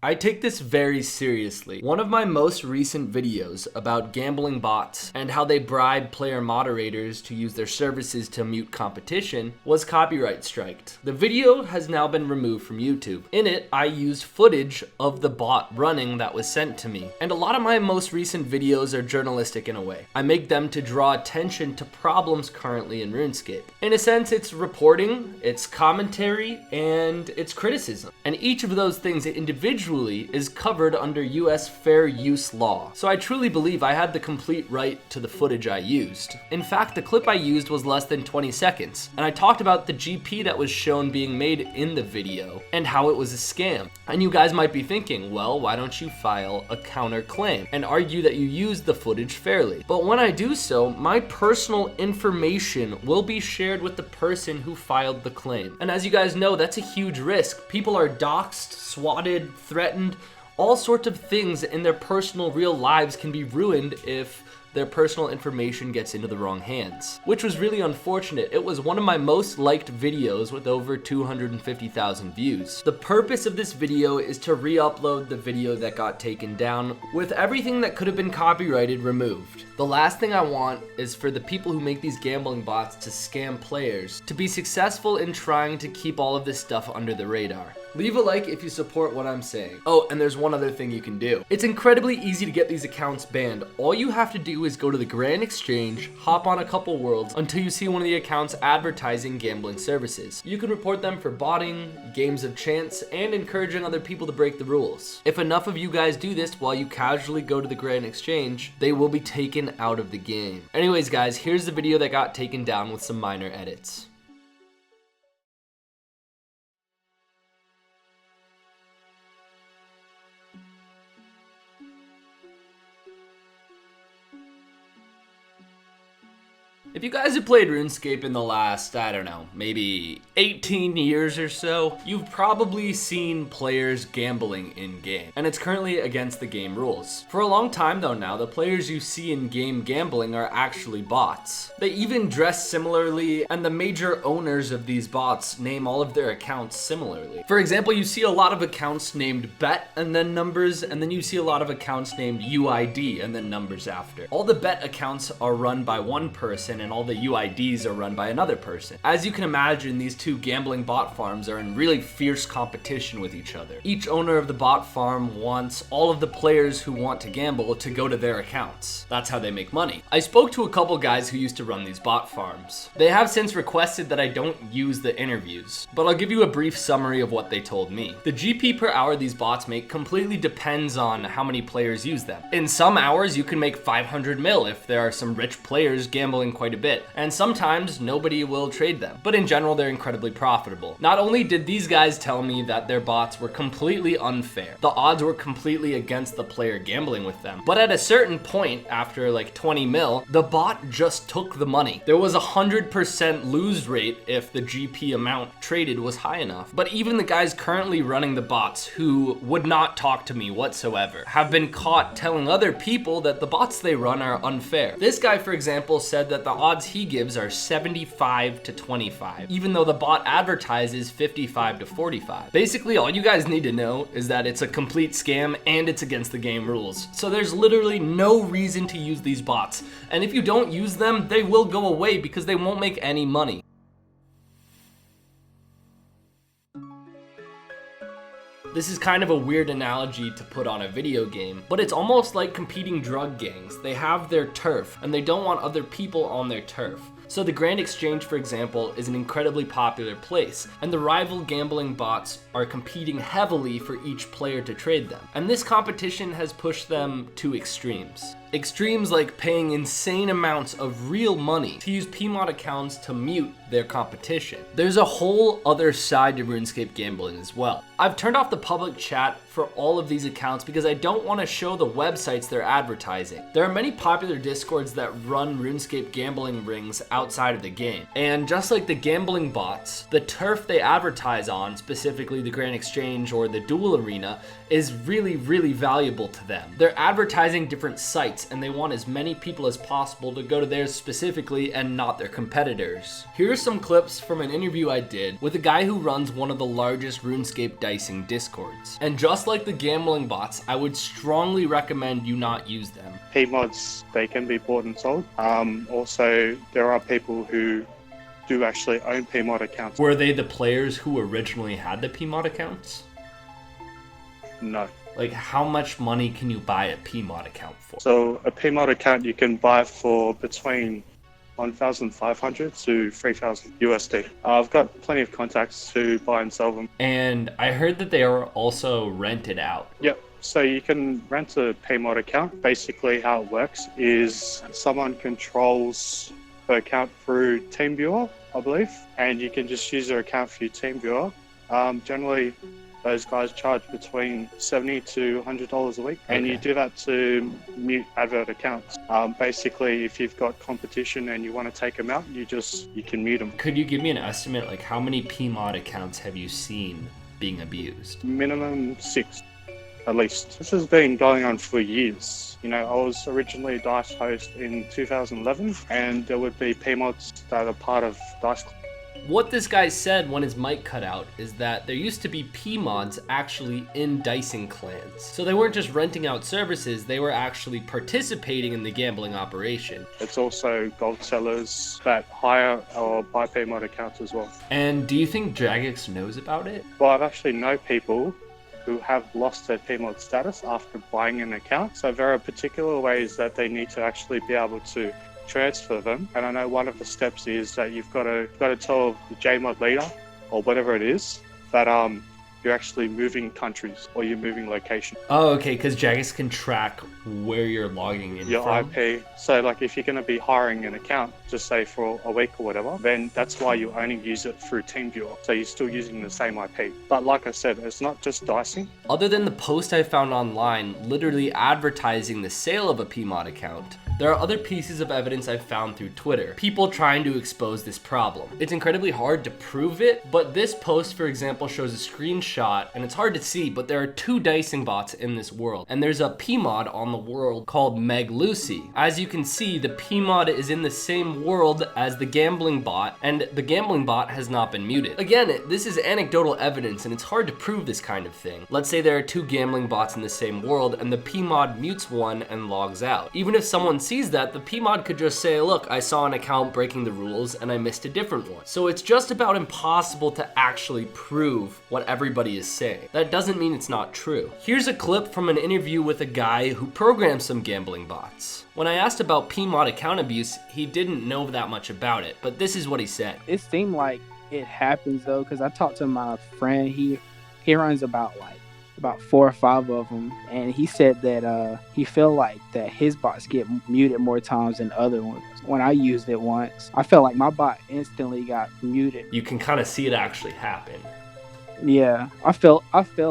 I take this very seriously. One of my most recent videos about gambling bots and how they bribe player moderators to use their services to mute competition was copyright striked. The video has now been removed from YouTube. In it, I used footage of the bot running that was sent to me. And a lot of my most recent videos are journalistic in a way. I make them to draw attention to problems currently in Runescape. In a sense, it's reporting, it's commentary, and it's criticism. And each of those things individually is covered under US fair use law. So I truly believe I had the complete right to the footage I used. In fact, the clip I used was less than 20 seconds, and I talked about the GP that was shown being made in the video and how it was a scam. And you guys might be thinking, well, why don't you file a counterclaim and argue that you used the footage fairly? But when I do so, my personal information will be shared with the person who filed the claim. And as you guys know, that's a huge risk. People are doxxed, swatted, threatened, all sorts of things in their personal real lives can be ruined if their personal information gets into the wrong hands, which was really unfortunate. It was one of my most liked videos with over 250,000 views. The purpose of this video is to re-upload the video that got taken down with everything that could have been copyrighted removed. The last thing I want is for the people who make these gambling bots to scam players to be successful in trying to keep all of this stuff under the radar. Leave a like if you support what I'm saying. Oh, and there's one other thing you can do. It's incredibly easy to get these accounts banned. All you have to do is go to the Grand Exchange, hop on a couple worlds until you see one of the accounts advertising gambling services. You can report them for botting, games of chance, and encouraging other people to break the rules. If enough of you guys do this while you casually go to the Grand Exchange, they will be taken out of the game. Anyways guys, here's the video that got taken down with some minor edits. If you guys have played RuneScape in the last, I don't know, maybe 18 years or so, you've probably seen players gambling in-game, and it's currently against the game rules. For a long time though now, the players you see in-game gambling are actually bots. They even dress similarly, and the major owners of these bots name all of their accounts similarly. For example, you see a lot of accounts named bet and then numbers, and then you see a lot of accounts named UID and then numbers after. All the bet accounts are run by one person, and all the UIDs are run by another person. As you can imagine, these two gambling bot farms are in really fierce competition with each other. Each owner of the bot farm wants all of the players who want to gamble to go to their accounts. That's how they make money. I spoke to a couple guys who used to run these bot farms. They have since requested that I don't use the interviews, but I'll give you a brief summary of what they told me. The GP per hour these bots make completely depends on how many players use them. In some hours, you can make 500 mil if there are some rich players gambling quite a bit, and sometimes nobody will trade them, but in general they're incredibly profitable. Not only did these guys tell me that their bots were completely unfair, the odds were completely against the player gambling with them, but at a certain point, after like 20 mil, the bot just took the money. There was a 100% lose rate if the GP amount traded was high enough. But even the guys currently running the bots, who would not talk to me whatsoever, have been caught telling other people that the bots they run are unfair. This guy, for example, said that the odds he gives are 75 to 25, even though the bot advertises 55 to 45. Basically, all you guys need to know is that it's a complete scam and it's against the game rules. So there's literally no reason to use these bots. And if you don't use them, they will go away because they won't make any money. This is kind of a weird analogy to put on a video game, but it's almost like competing drug gangs. They have their turf, and they don't want other people on their turf. So the Grand Exchange, for example, is an incredibly popular place, and the rival gambling bots are competing heavily for each player to trade them. And this competition has pushed them to extremes. Extremes like paying insane amounts of real money to use PMOD accounts to mute their competition. There's a whole other side to RuneScape gambling as well. I've turned off the public chat for all of these accounts because I don't want to show the websites they're advertising. There are many popular discords that run RuneScape gambling rings outside of the game. And just like the gambling bots, the turf they advertise on, specifically the Grand Exchange or the Duel Arena, is really, really valuable to them. They're advertising different sites websites, and they want as many people as possible to go to theirs specifically and not their competitors. Here are some clips from an interview I did with a guy who runs one of the largest RuneScape dicing discords. And just like the gambling bots, I would strongly recommend you not use them. P-mods, they can be bought and sold. Also, there are people who do actually own P-mod accounts. Were they the players who originally had the P-mod accounts? No. Like, how much money can you buy a P-mod account for? So a P-mod account you can buy for between 1,500 to 3,000 USD. I've got plenty of contacts who buy and sell them. And I heard that they are also rented out. Yep. So you can rent a P-mod account. Basically how it works is someone controls the account through TeamViewer, I believe, and you can just use their account for your TeamViewer. Generally, those guys charge between $70 to $100 a week, and you do that to mute advert accounts. Basically, if you've got competition and you want to take them out, you can mute them. Could you give me an estimate, like how many P-mod accounts have you seen being abused? Minimum 6, at least. This has been going on for years. You know, I was originally a DICE host in 2011, and there would be P-mods that are part of DICE. What this guy said when his mic cut out is that there used to be P-mods actually in dicing clans. So they weren't just renting out services, they were actually participating in the gambling operation. It's also gold sellers that hire or buy P-mod accounts as well. And do you think Jagex knows about it? Well, I've actually know people who have lost their P-mod status after buying an account. So there are particular ways that they need to actually be able to transfer them, and I know one of the steps is that you've got to tell the JMod leader or whatever it is that you're actually moving countries or you're moving location. Oh, okay, because Jagex can track where you're logging in your from. IP. So like if you're going to be hiring an account, just say for a week or whatever, then that's why you only use it through TeamViewer. So you're still using the same IP. But like I said, it's not just dicing. Other than the post I found online, literally advertising the sale of a P-mod account, there are other pieces of evidence I've found through Twitter, people trying to expose this problem. It's incredibly hard to prove it, but this post, for example, shows a screenshot, and it's hard to see, but there are 2 dicing bots in this world, and there's a P-mod on the world called Meg Lucy. As you can see, the P-mod is in the same world as the gambling bot, and the gambling bot has not been muted. Again, this is anecdotal evidence, and it's hard to prove this kind of thing. Let's say there are 2 gambling bots in the same world, and the P-mod mutes one and logs out. Even if someone sees that, the P-mod could just say, look, I saw an account breaking the rules and I missed a different one. So it's just about impossible to actually prove what everybody is saying. That doesn't mean it's not true. Here's a clip from an interview with a guy who programs some gambling bots. When I asked about P-mod account abuse, he didn't know that much about it, but this is what he said. It seemed like it happens though, because I talked to my friend, he runs about 4 or 5 of them, and he said that he felt like that his bots get muted more times than other ones. When I used it once, I felt like my bot instantly got muted. You can kind of see it actually happen. Yeah, I feel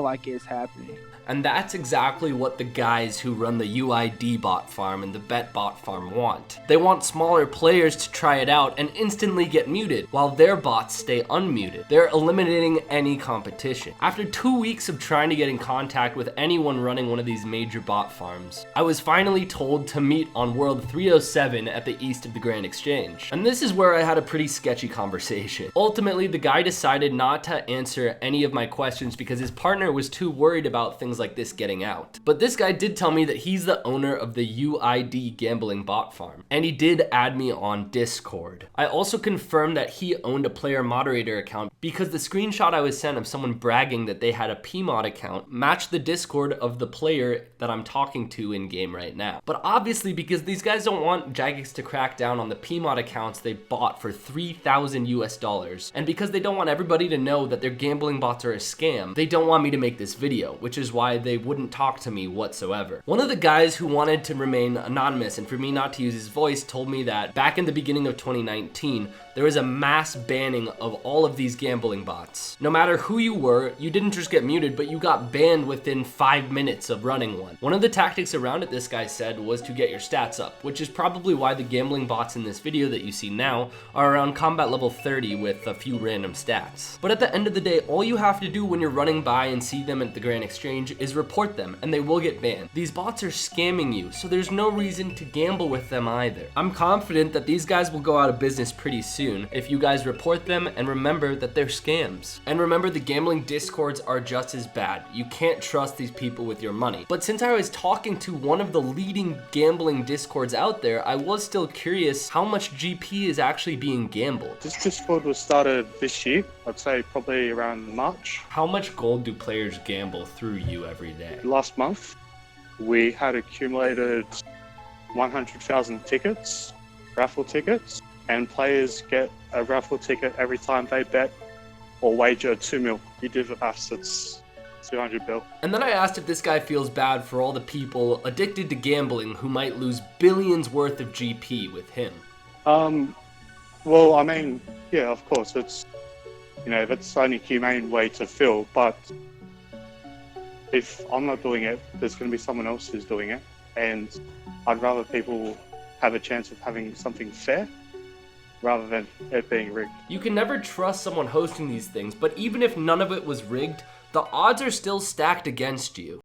like it's happening. And that's exactly what the guys who run the UID bot farm and the bet bot farm want. They want smaller players to try it out and instantly get muted, while their bots stay unmuted. They're eliminating any competition. After 2 weeks of trying to get in contact with anyone running one of these major bot farms, I was finally told to meet on World 307 at the east of the Grand Exchange. And this is where I had a pretty sketchy conversation. Ultimately, the guy decided not to answer any of my questions because his partner was too worried about things like this getting out. But this guy did tell me that he's the owner of the UID gambling bot farm, and he did add me on Discord. I also confirmed that he owned a player moderator account because the screenshot I was sent of someone bragging that they had a P-mod account matched the Discord of the player that I'm talking to in game right now. But obviously, because these guys don't want Jagex to crack down on the P-mod accounts they bought for $3,000 US, and because they don't want everybody to know that their gambling bots are a scam, they don't want me to make this video, which is why they wouldn't talk to me whatsoever. One of the guys who wanted to remain anonymous and for me not to use his voice told me that back in the beginning of 2019, there was a mass banning of all of these gambling bots. No matter who you were, you didn't just get muted, but you got banned within 5 minutes of running one. One of the tactics around it, this guy said, was to get your stats up, which is probably why the gambling bots in this video that you see now are around combat level 30 with a few random stats. But at the end of the day, all you have to do when you're running by and see them at the Grand Exchange is report them, and they will get banned. These bots are scamming you, so there's no reason to gamble with them either. I'm confident that these guys will go out of business pretty soon if you guys report them and remember that they're scams. And remember, the gambling discords are just as bad. You can't trust these people with your money. But since I was talking to one of the leading gambling discords out there, I was still curious how much GP is actually being gambled. This Discord was started this year, I'd say probably around March. How much gold do players gamble through you every day? Last month, we had accumulated 100,000 tickets, raffle tickets, and players get a raffle ticket every time they bet or wager 2 mil. You do the maths, it's 200 bill. And then I asked if this guy feels bad for all the people addicted to gambling who might lose billions worth of GP with him. Well, I mean, yeah, of course, it's, you know, that's the only humane way to feel, but if I'm not doing it, there's going to be someone else who's doing it, and I'd rather people have a chance of having something fair rather than it being rigged. You can never trust someone hosting these things, but even if none of it was rigged, the odds are still stacked against you.